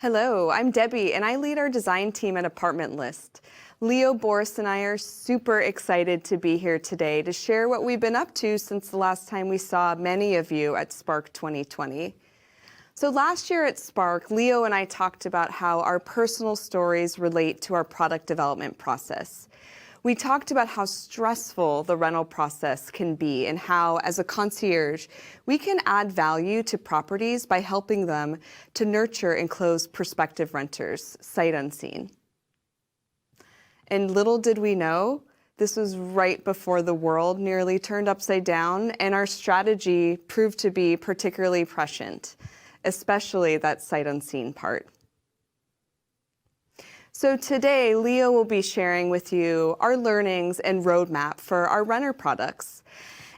Hello, I'm Debbie, and I lead our design team at Apartment List. Leo, Boris, and I are super excited to be here today to share what we've been up to since the last time we saw many of you at Spark 2020. So last year at Spark, Leo and I talked about how our personal stories relate to our product development process. We talked about how stressful the rental process can be and how, as a concierge, we can add value to properties by helping them to nurture and close prospective renters, sight unseen. And little did we know, this was right before the world nearly turned upside down, and our strategy proved to be particularly prescient, especially that sight unseen part. So today, Leo will be sharing with you our learnings and roadmap for our renter products.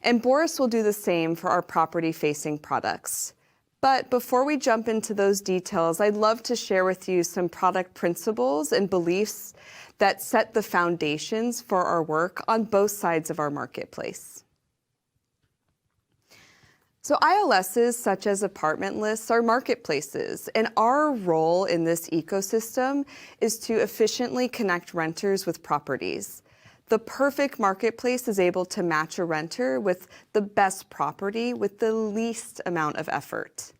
And Boris will do the same for our property-facing products. But before we jump into those details, I'd love to share with you some product principles and beliefs that set the foundations for our work on both sides of our marketplace. So ILSs, such as Apartment Lists, are marketplaces, and our role in this ecosystem is to efficiently connect renters with properties. The perfect marketplace is able to match a renter with the best property with the least amount of effort.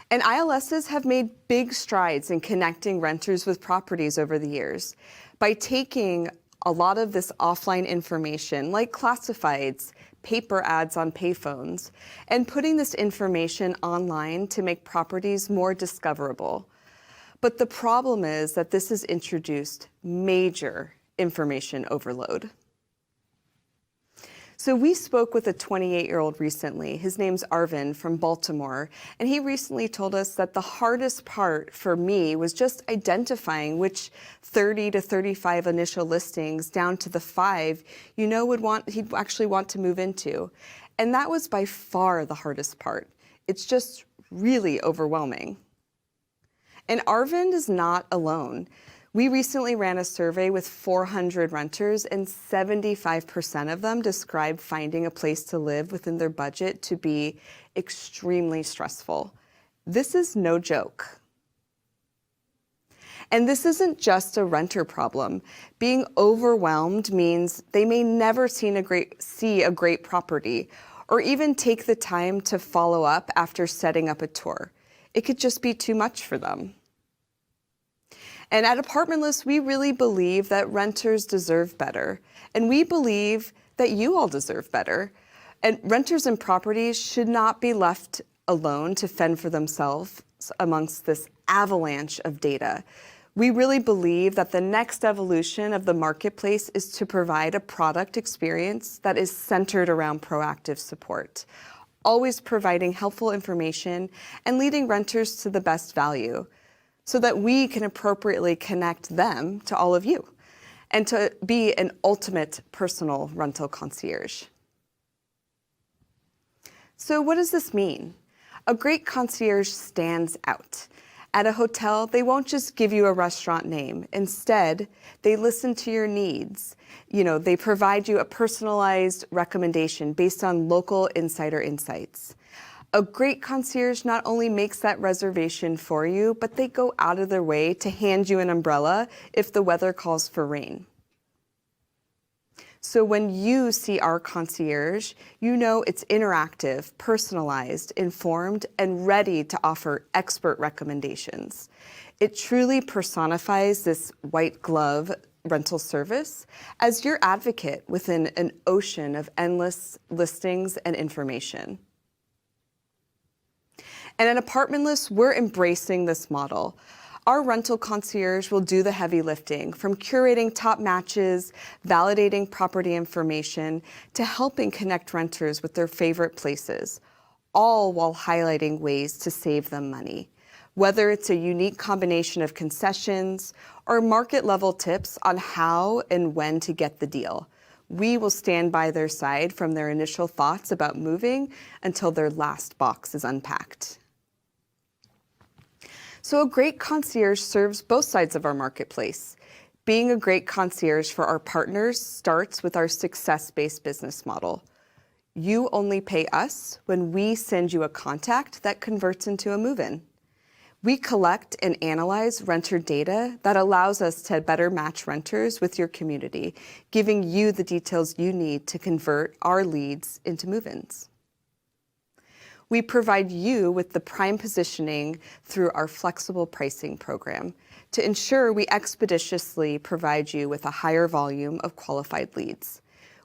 And ILSs have made big strides in connecting renters with properties over the years by taking a lot of this offline information, like classifieds, paper ads on payphones, and putting this information online to make properties more discoverable. But the problem is that this has introduced major information overload. So we spoke with a 28-year-old recently. His name's Arvin from Baltimore, and he recently told us that the hardest part for me was just identifying which 30 to 35 initial listings down to the 5 he'd actually want to move into. And that was by far the hardest part. It's just really overwhelming. And Arvin is not alone. We recently ran a survey with 400 renters, and 75% of them described finding a place to live within their budget to be extremely stressful. This is no joke. And this isn't just a renter problem. Being overwhelmed means they may never see a great property, or even take the time to follow up after setting up a tour. It could just be too much for them. And at Apartment List, we really believe that renters deserve better. And we believe that you all deserve better. And renters and properties should not be left alone to fend for themselves amongst this avalanche of data. We really believe that the next evolution of the marketplace is to provide a product experience that is centered around proactive support, always providing helpful information and leading renters to the best value, so that we can appropriately connect them to all of you and to be an ultimate personal rental concierge. So what does this mean? A great concierge stands out. At a hotel, they won't just give you a restaurant name. Instead, they listen to your needs. They provide you a personalized recommendation based on local insider insights. A great concierge not only makes that reservation for you, but they go out of their way to hand you an umbrella if the weather calls for rain. So when you see our concierge, you know it's interactive, personalized, informed, and ready to offer expert recommendations. It truly personifies this white glove rental service as your advocate within an ocean of endless listings and information. And at Apartment List, we're embracing this model. Our rental concierge will do the heavy lifting, from curating top matches, validating property information, to helping connect renters with their favorite places, all while highlighting ways to save them money. Whether it's a unique combination of concessions or market-level tips on how and when to get the deal, we will stand by their side from their initial thoughts about moving until their last box is unpacked. So a great concierge serves both sides of our marketplace. Being a great concierge for our partners starts with our success-based business model. You only pay us when we send you a contact that converts into a move-in. We collect and analyze renter data that allows us to better match renters with your community, giving you the details you need to convert our leads into move-ins. We provide you with the prime positioning through our flexible pricing program to ensure we expeditiously provide you with a higher volume of qualified leads.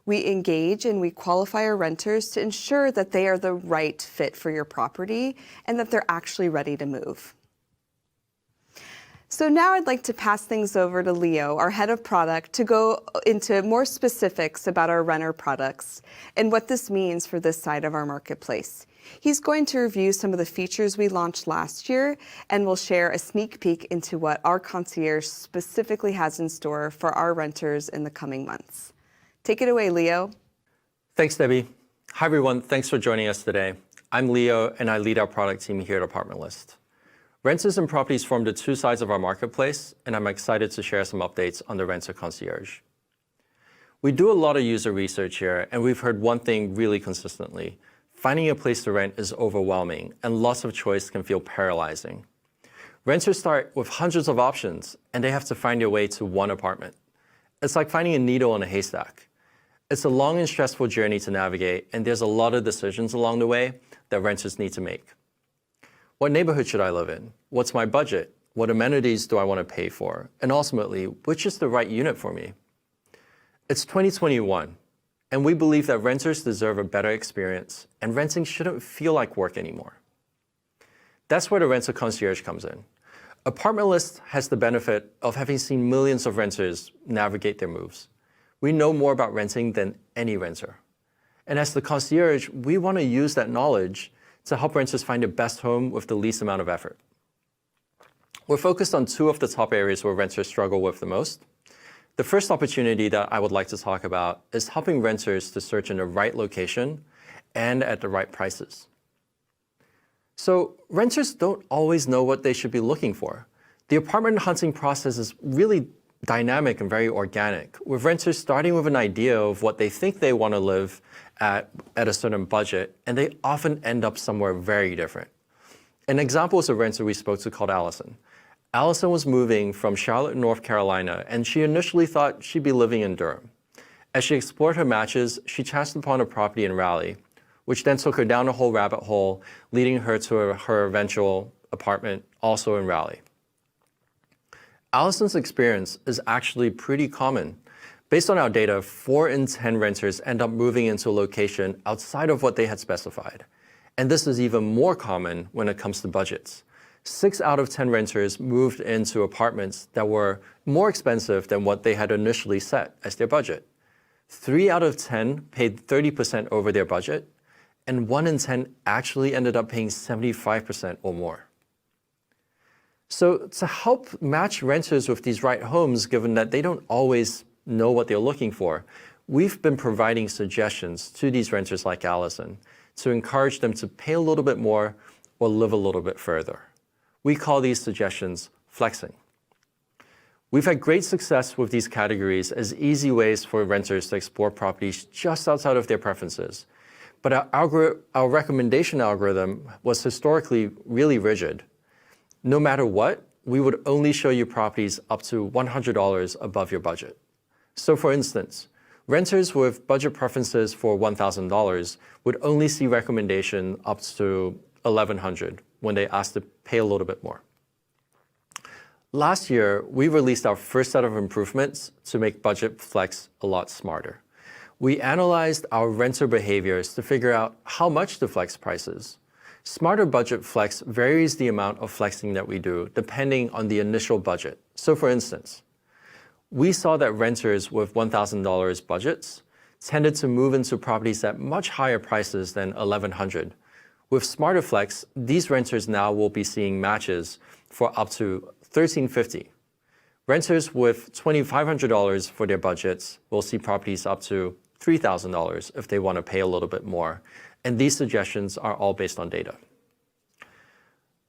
We engage and we qualify our renters to ensure that they are the right fit for your property and that they're actually ready to move. So now I'd like to pass things over to Leo, our head of product, to go into more specifics about our renter products and what this means for this side of our marketplace. He's going to review some of the features we launched last year and will share a sneak peek into what our concierge specifically has in store for our renters in the coming months. Take it away, Leo. Thanks, Debbie. Hi, everyone. Thanks for joining us today. I'm Leo, and I lead our product team here at Apartment List. Renters and properties form the two sides of our marketplace, and I'm excited to share some updates on the Renter Concierge. We do a lot of user research here, and we've heard one thing really consistently. Finding a place to rent is overwhelming, and loss of choice can feel paralyzing. Renters start with hundreds of options, and they have to find their way to one apartment. It's like finding a needle in a haystack. It's a long and stressful journey to navigate, and there's a lot of decisions along the way that renters need to make. What neighborhood should I live in? What's my budget? What amenities do I want to pay for? And ultimately, which is the right unit for me? It's 2021, and we believe that renters deserve a better experience, and renting shouldn't feel like work anymore. That's where the Renter Concierge comes in. Apartment List has the benefit of having seen millions of renters navigate their moves. We know more about renting than any renter. And as the concierge, we want to use that knowledge to help renters find the best home with the least amount of effort. We're focused on two of the top areas where renters struggle with the most. The first opportunity that I would like to talk about is helping renters to search in the right location and at the right prices. So renters don't always know what they should be looking for. The apartment hunting process is really dynamic and very organic, with renters starting with an idea of what they think they want to live at a certain budget, and they often end up somewhere very different. An example is a renter we spoke to called Allison. Allison was moving from Charlotte, North Carolina, and she initially thought she'd be living in Durham. As she explored her matches, she chanced upon a property in Raleigh, which then took her down a whole rabbit hole, leading her to her eventual apartment, also in Raleigh. Allison's experience is actually pretty common. Based on our data, 4 in 10 renters end up moving into a location outside of what they had specified. And this is even more common when it comes to budgets. 6 out of 10 renters moved into apartments that were more expensive than what they had initially set as their budget. 3 out of 10 paid 30% over their budget, and 1 in 10 actually ended up paying 75% or more. So to help match renters with these right homes, given that they don't always know what they're looking for, we've been providing suggestions to these renters like Allison to encourage them to pay a little bit more or live a little bit further. We call these suggestions flexing. We've had great success with these categories as easy ways for renters to explore properties just outside of their preferences. But our recommendation algorithm was historically really rigid. No matter what, we would only show you properties up to $100 above your budget. So for instance, renters with budget preferences for $1,000 would only see recommendation up to $1,100 when they asked to pay a little bit more. Last year, we released our first set of improvements to make budget flex a lot smarter. We analyzed our renter behaviors to figure out how much to flex prices. Smarter budget flex varies the amount of flexing that we do depending on the initial budget. So for instance, we saw that renters with $1,000 budgets tended to move into properties at much higher prices than $1,100. With Smarter Flex, these renters now will be seeing matches for up to $1,350. Renters with $2,500 for their budgets will see properties up to $3,000 if they want to pay a little bit more. And these suggestions are all based on data.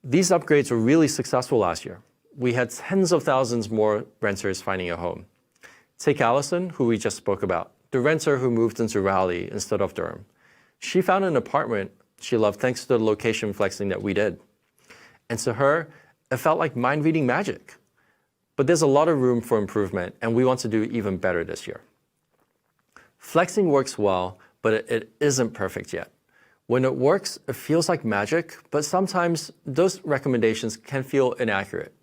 These upgrades were really successful last year. We had tens of thousands more renters finding a home. Take Allison, who we just spoke about, the renter who moved into Raleigh instead of Durham. She found an apartment she loved thanks to the location flexing that we did. And to her, It felt like mind-reading magic. But there's a lot of room for improvement, and we want to do even better this year. Flexing works well, but it isn't perfect yet. When it works, it feels like magic, but sometimes those recommendations can feel inaccurate.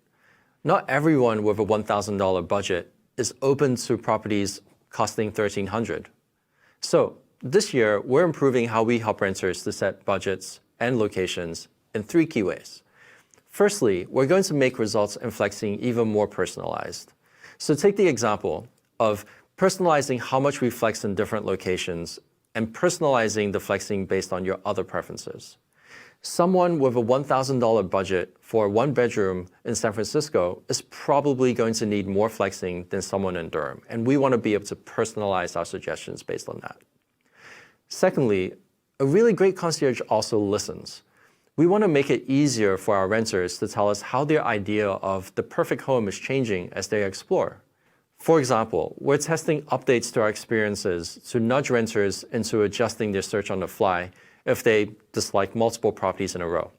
Not everyone with a $1,000 budget is open to properties costing $1,300. So this year, we're improving how we help renters to set budgets and locations in 3 key ways. Firstly, we're going to make results and flexing even more personalized. So take the example of personalizing how much we flex in different locations and personalizing the flexing based on your other preferences. Someone with a $1,000 budget for a 1-bedroom in San Francisco is probably going to need more flexing than someone in Durham, and we want to be able to personalize our suggestions based on that. Secondly, a really great concierge also listens. We want to make it easier for our renters to tell us how their idea of the perfect home is changing as they explore. For example, we're testing updates to our experiences to nudge renters into adjusting their search on the fly if they dislike multiple properties in a row.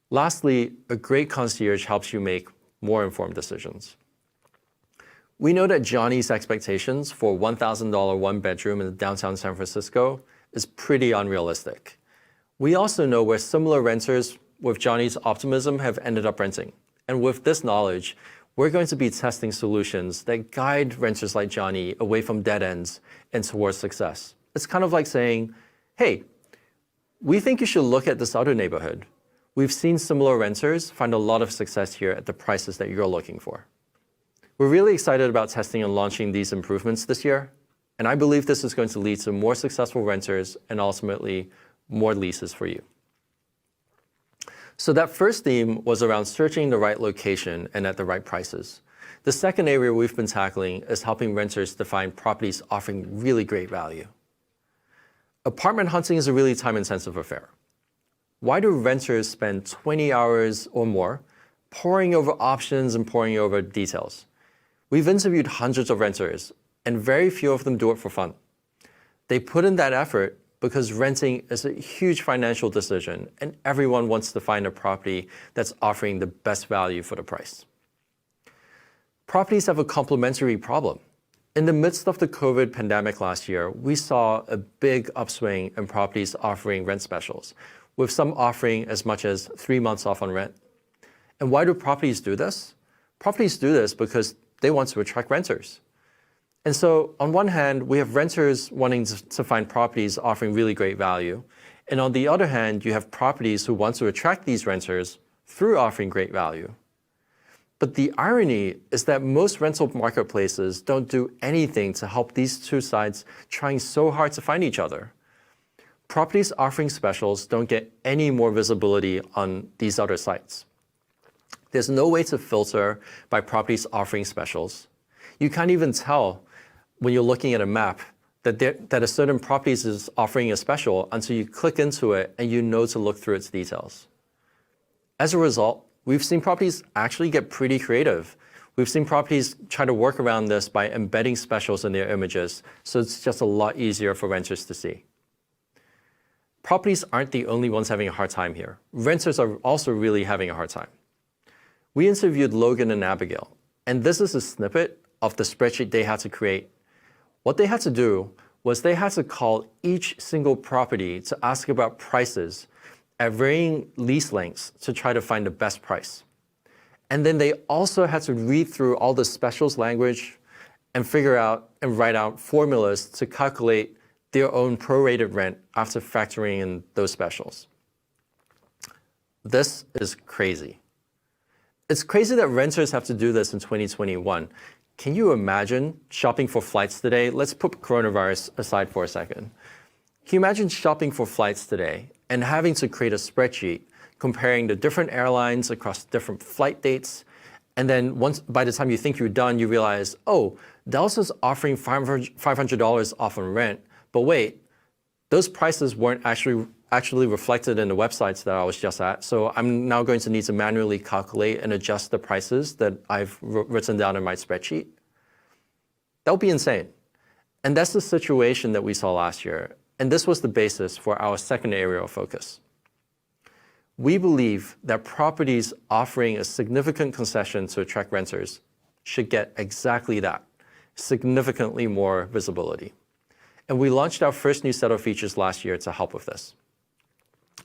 Lastly, a great concierge helps you make more informed decisions. We know that Johnny's expectations for a $1,000 1-bedroom in downtown San Francisco is pretty unrealistic. We also know where similar renters with Johnny's optimism have ended up renting. And with this knowledge, we're going to be testing solutions that guide renters like Johnny away from dead ends and towards success. It's kind of like saying, hey, we think you should look at this other neighborhood. We've seen similar renters find a lot of success here at the prices that you're looking for. We're really excited about testing and launching these improvements this year, and I believe this is going to lead to more successful renters and ultimately more leases for you. So that first theme was around searching the right location and at the right prices. The second area we've been tackling is helping renters to find properties offering really great value. Apartment hunting is a really time-intensive affair. Why do renters spend 20 hours or more poring over options and poring over details? We've interviewed hundreds of renters, and very few of them do it for fun. They put in that effort because renting is a huge financial decision, and everyone wants to find a property that's offering the best value for the price. Properties have a complementary problem. In the midst of the COVID pandemic last year, we saw a big upswing in properties offering rent specials, with some offering as much as 3 months off on rent. And why do properties do this? Properties do this because they want to attract renters. And so on one hand, we have renters wanting to find properties offering really great value. And on the other hand, you have properties who want to attract these renters through offering great value. But the irony is that most rental marketplaces don't do anything to help these two sides trying so hard to find each other. Properties offering specials don't get any more visibility on these other sites. There's no way to filter by properties offering specials. You can't even tell when you're looking at a map that a certain property is offering a special until you click into it and you know to look through its details. As a result, we've seen properties actually get pretty creative. We've seen properties try to work around this by embedding specials in their images, so it's just a lot easier for renters to see. Properties aren't the only ones having a hard time here. Renters are also really having a hard time. We interviewed Logan and Abigail, and this is a snippet of the spreadsheet they had to create. What they had to do was they had to call each single property to ask about prices at varying lease lengths to try to find the best price. And then they also had to read through all the specials language and figure out and write out formulas to calculate their own prorated rent after factoring in those specials. This is crazy. It's crazy that renters have to do this in 2021. Can you imagine shopping for flights today? Let's put coronavirus aside for a second. Can you imagine shopping for flights today and having to create a spreadsheet comparing the different airlines across different flight dates? And then by the time you think you're done, you realize, oh, Delta's offering $500 off on rent. But wait, those prices weren't actually reflected in the websites that I was just at. So I'm now going to need to manually calculate and adjust the prices that I've written down in my spreadsheet. That would be insane. And that's the situation that we saw last year. And this was the basis for our second area of focus. We believe that properties offering a significant concession to attract renters should get exactly that, significantly more visibility. And we launched our first new set of features last year to help with this.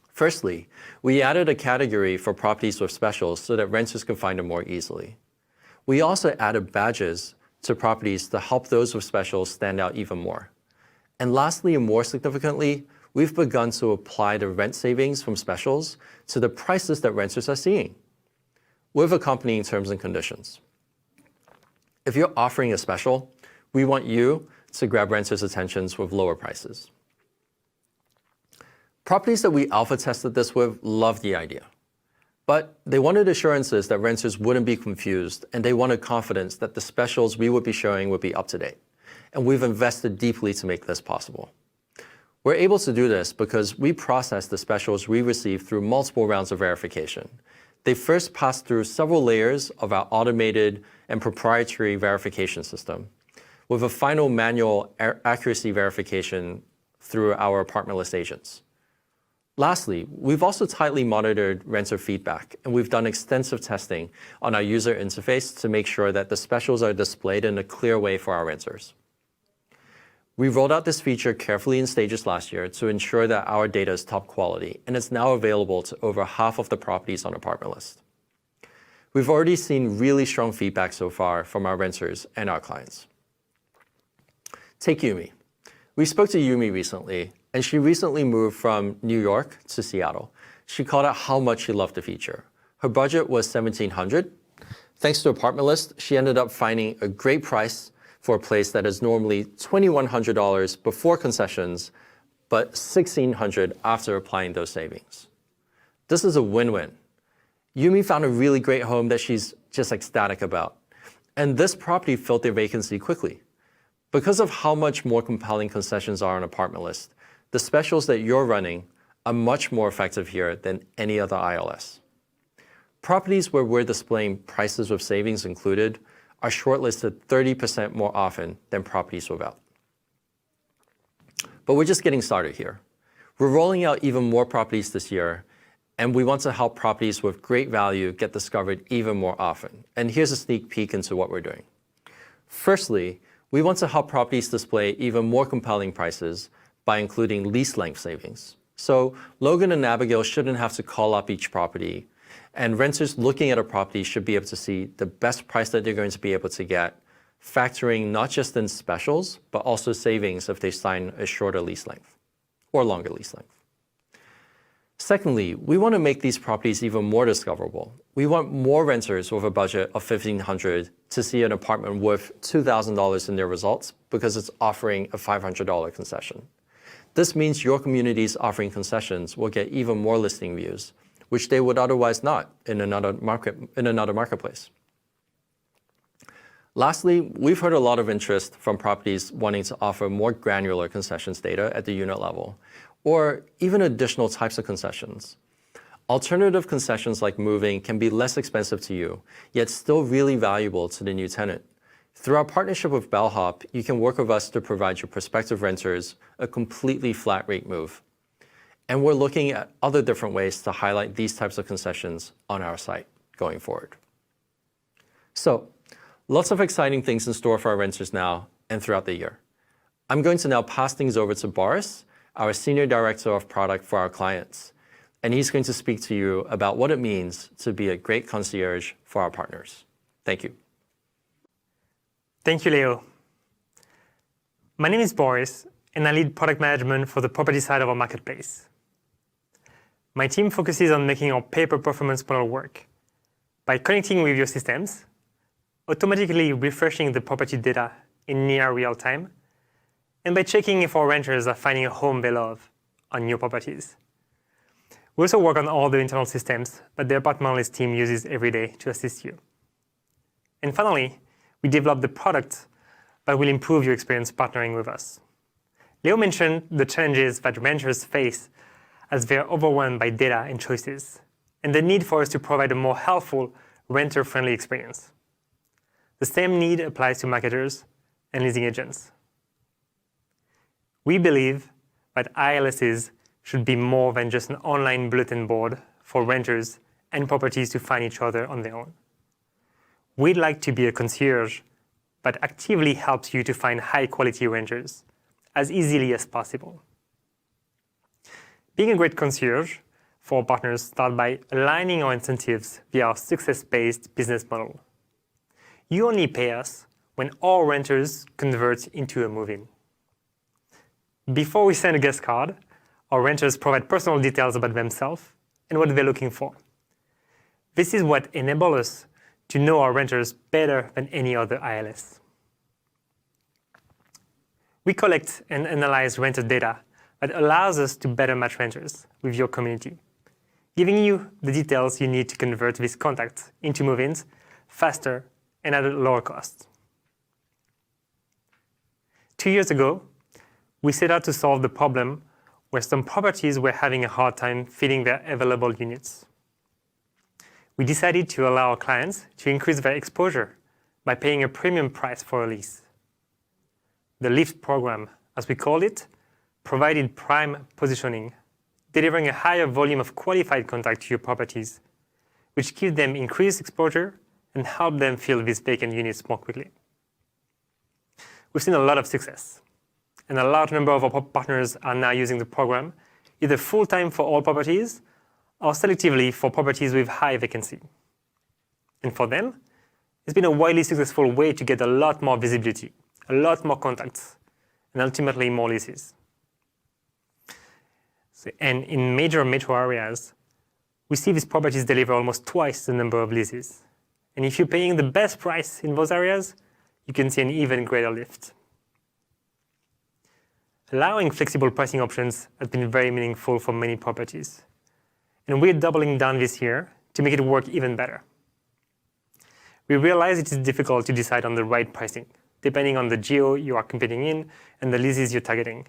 Firstly, we added a category for properties with specials so that renters can find them more easily. We also added badges to properties to help those with specials stand out even more. And lastly, and more significantly, we've begun to apply the rent savings from specials to the prices that renters are seeing, with accompanying terms and conditions. If you're offering a special, we want you to grab renters' attentions with lower prices. Properties that we alpha tested this with loved the idea, but they wanted assurances that renters wouldn't be confused, and they wanted confidence that the specials we would be showing would be up to date. And we've invested deeply to make this possible. We're able to do this because we process the specials we receive through multiple rounds of verification. They first pass through several layers of our automated and proprietary verification system, with a final manual accuracy verification through our apartment list agents. Lastly, we've also tightly monitored renter feedback, and we've done extensive testing on our user interface to make sure that the specials are displayed in a clear way for our renters. We rolled out this feature carefully in stages last year to ensure that our data is top quality, and it's now available to over half of the properties on Apartment List. We've already seen really strong feedback so far from our renters and our clients. Take Yumi. We spoke to Yumi recently, and she recently moved from New York to Seattle. She called out how much she loved the feature. Her budget was $1,700. Thanks to Apartment List, she ended up finding a great price for a place that is normally $2,100 before concessions, but $1,600 after applying those savings. This is a win-win. Yumi found a really great home that she's just ecstatic about. And this property filled their vacancy quickly. Because of how much more compelling concessions are on Apartment List, the specials that you're running are much more effective here than any other ILS. Properties where we're displaying prices with savings included are shortlisted 30% more often than properties without. But we're just getting started here. We're rolling out even more properties this year, and we want to help properties with great value get discovered even more often. And here's a sneak peek into what we're doing. Firstly, we want to help properties display even more compelling prices by including lease length savings. So Logan and Abigail shouldn't have to call up each property, and renters looking at a property should be able to see the best price that they're going to be able to get, factoring not just in specials, but also savings if they sign a shorter lease length or longer lease length. Secondly, we want to make these properties even more discoverable. We want more renters with a budget of $1,500 to see an apartment worth $2,000 in their results because it's offering a $500 concession. This means your communities offering concessions will get even more listing views, which they would otherwise not in another marketplace. Lastly, we've heard a lot of interest from properties wanting to offer more granular concessions data at the unit level, or even additional types of concessions. Alternative concessions like moving can be less expensive to you, yet still really valuable to the new tenant. Through our partnership with Bellhop, you can work with us to provide your prospective renters a completely flat rate move. And we're looking at other different ways to highlight these types of concessions on our site going forward. So, lots of exciting things in store for our renters now and throughout the year. I'm going to now pass things over to Boris, our Senior Director of Product for our clients, and he's going to speak to you about what it means to be a great concierge for our partners. Thank you. Thank you, Leo. My name is Boris, and I lead product management for the property side of our marketplace. My team focuses on making our pay-per-performance model work by connecting with your systems, automatically refreshing the property data in near real time, and by checking if our renters are finding a home they love on new properties. We also work on all the internal systems that the Apartment List team uses every day to assist you. And finally, we develop the product that will improve your experience partnering with us. Leo mentioned the challenges that renters face as they're overwhelmed by data and choices, and the need for us to provide a more helpful, renter-friendly experience. The same need applies to marketers and leasing agents. We believe that ILSs should be more than just an online bulletin board for renters and properties to find each other on their own. We'd like to be a concierge that actively helps you to find high-quality renters as easily as possible. Being a great concierge for our partners starts by aligning our incentives via our success-based business model. You only pay us when all renters convert into a move-in. Before we send a guest card, our renters provide personal details about themselves and what they're looking for. This is what enables us to know our renters better than any other ILS. We collect and analyze renter data that allows us to better match renters with your community, giving you the details you need to convert these contacts into move-ins faster and at a lower cost. 2 years ago, we set out to solve the problem where some properties were having a hard time filling their available units. We decided to allow our clients to increase their exposure by paying a premium price for a lease. The lift program, as we called it, provided prime positioning, delivering a higher volume of qualified contact to your properties, which gives them increased exposure and help them fill these vacant units more quickly. We've seen a lot of success, and a large number of our partners are now using the program, either full-time for all properties or selectively for properties with high vacancy. And for them, it's been a widely successful way to get a lot more visibility, a lot more contacts, and ultimately more leases. And in major metro areas, we see these properties deliver almost twice the number of leases. And if you're paying the best price in those areas, you can see an even greater lift. Allowing flexible pricing options has been very meaningful for many properties. And we're doubling down this year to make it work even better. We realize it is difficult to decide on the right pricing, depending on the geo you are competing in and the leases you're targeting.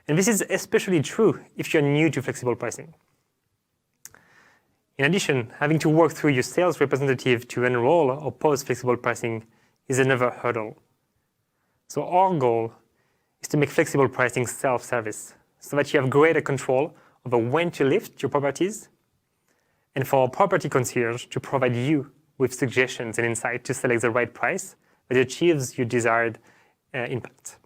And this is especially true if you're new to flexible pricing. In addition, having to work through your sales representative to enroll or pause flexible pricing is another hurdle. So our goal is to make flexible pricing self-service so that you have greater control over when to lift your properties, and for our property concierge to provide you with suggestions and insight to select the right price that achieves your desired impact.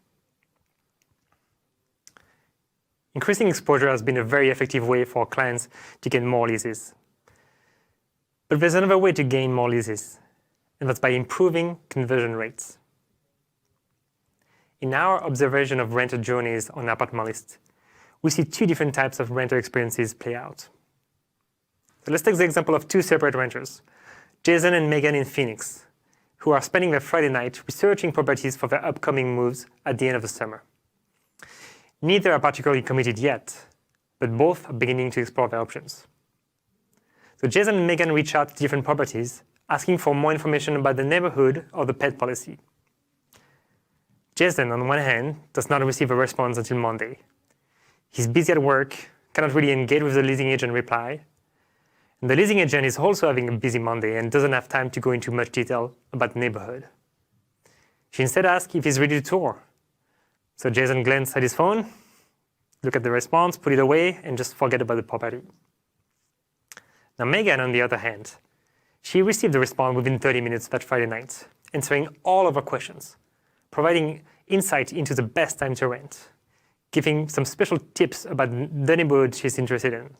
Increasing exposure has been a very effective way for our clients to gain more leases. But there's another way to gain more leases, and that's by improving conversion rates. In our observation of renter journeys on Apartment List, we see two different types of renter experiences play out. So let's take the example of two separate renters, Jason and Megan in Phoenix, who are spending their Friday night researching properties for their upcoming moves at the end of the summer. Neither are particularly committed yet, but both are beginning to explore their options. So Jason and Megan reach out to different properties, asking for more information about the neighborhood or the pet policy. Jason, on one hand, does not receive a response until Monday. He's busy at work, cannot really engage with the leasing agent reply. And the leasing agent is also having a busy Monday and doesn't have time to go into much detail about the neighborhood. She instead asks if he's ready to tour. So Jason glances at his phone, look at the response, put it away, and just forget about the property. Now Megan, on the other hand, she received the response within 30 minutes that Friday night, answering all of her questions, providing insight into the best time to rent, giving some special tips about the neighborhood she's interested in.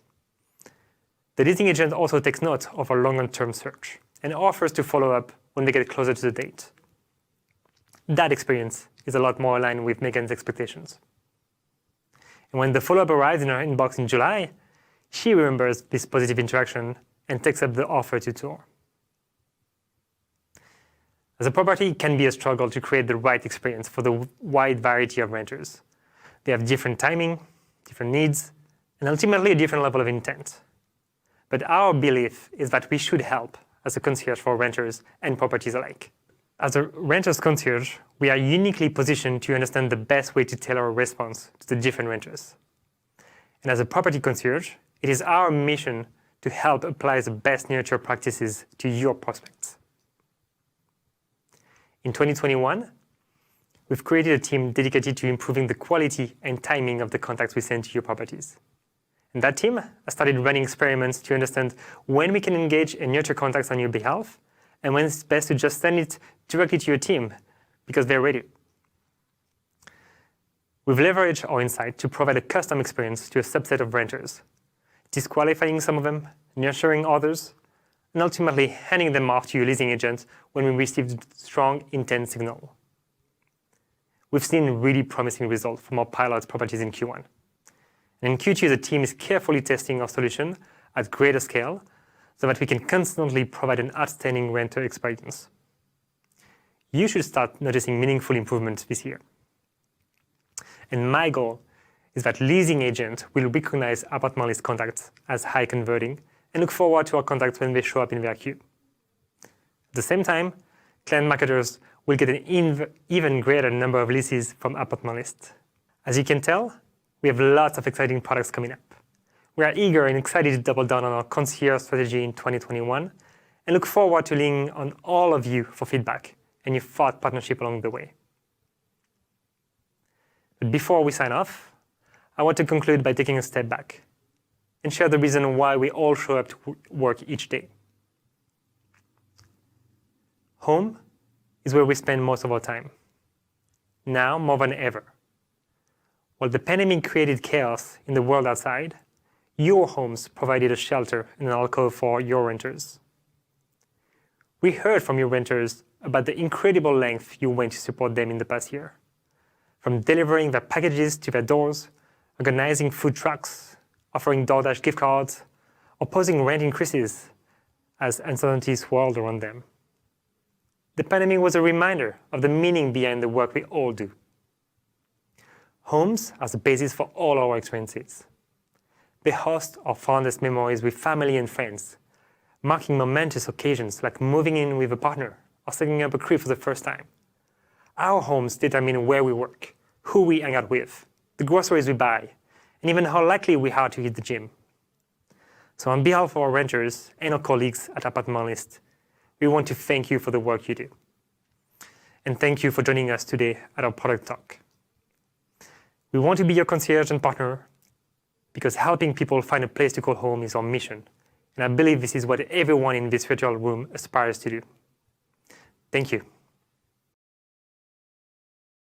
The leasing agent also takes note of our longer-term search and offers to follow up when they get closer to the date. That experience is a lot more aligned with Megan's expectations. And when the follow-up arrives in her inbox in July, she remembers this positive interaction and takes up the offer to tour. As a property, it can be a struggle to create the right experience for the wide variety of renters. They have different timing, different needs, and ultimately a different level of intent. But our belief is that we should help as a concierge for renters and properties alike. As a renter's concierge, we are uniquely positioned to understand the best way to tailor a response to the different renters. And as a property concierge, it is our mission to help apply the best nurture practices to your prospects. In 2021, we've created a team dedicated to improving the quality and timing of the contacts we send to your properties. And that team has started running experiments to understand when we can engage and nurture contacts on your behalf, and when it's best to just send it directly to your team because they're ready. We've leveraged our insight to provide a custom experience to a subset of renters, disqualifying some of them, nurturing others, and ultimately handing them off to your leasing agent when we received strong intent signal. We've seen really promising results from our pilot properties in Q1. And in Q2, the team is carefully testing our solution at greater scale so that we can constantly provide an outstanding renter experience. You should start noticing meaningful improvements this year. And my goal is that leasing agent will recognize apartment list contacts as high converting and look forward to our contacts when they show up in their queue. At the same time, client marketers will get an even greater number of leases from apartment list. As you can tell, we have lots of exciting products coming up. We are eager and excited to double down on our concierge strategy in 2021 and look forward to leaning on all of you for feedback and your thought partnership along the way. But before we sign off, I want to conclude by taking a step back and share the reason why we all show up to work each day. Home is where we spend most of our time, now more than ever. While the pandemic created chaos in the world outside, your homes provided a shelter and an alcove for your renters. We heard from your renters about the incredible length you went to support them in the past year, from delivering their packages to their doors, organizing food trucks, offering DoorDash gift cards, opposing rent increases as uncertainty swirled around them. The pandemic was a reminder of the meaning behind the work we all do. Homes are the basis for all our experiences. They host our fondest memories with family and friends, marking momentous occasions like moving in with a partner or setting up a crib for the first time. Our homes determine where we work, who we hang out with, the groceries we buy, and even how likely we are to hit the gym. So on behalf of our renters and our colleagues at Apartment List, we want to thank you for the work you do. And thank you for joining us today at our product talk. We want to be your concierge and partner because helping people find a place to call home is our mission. And I believe this is what everyone in this virtual room aspires to do. Thank you.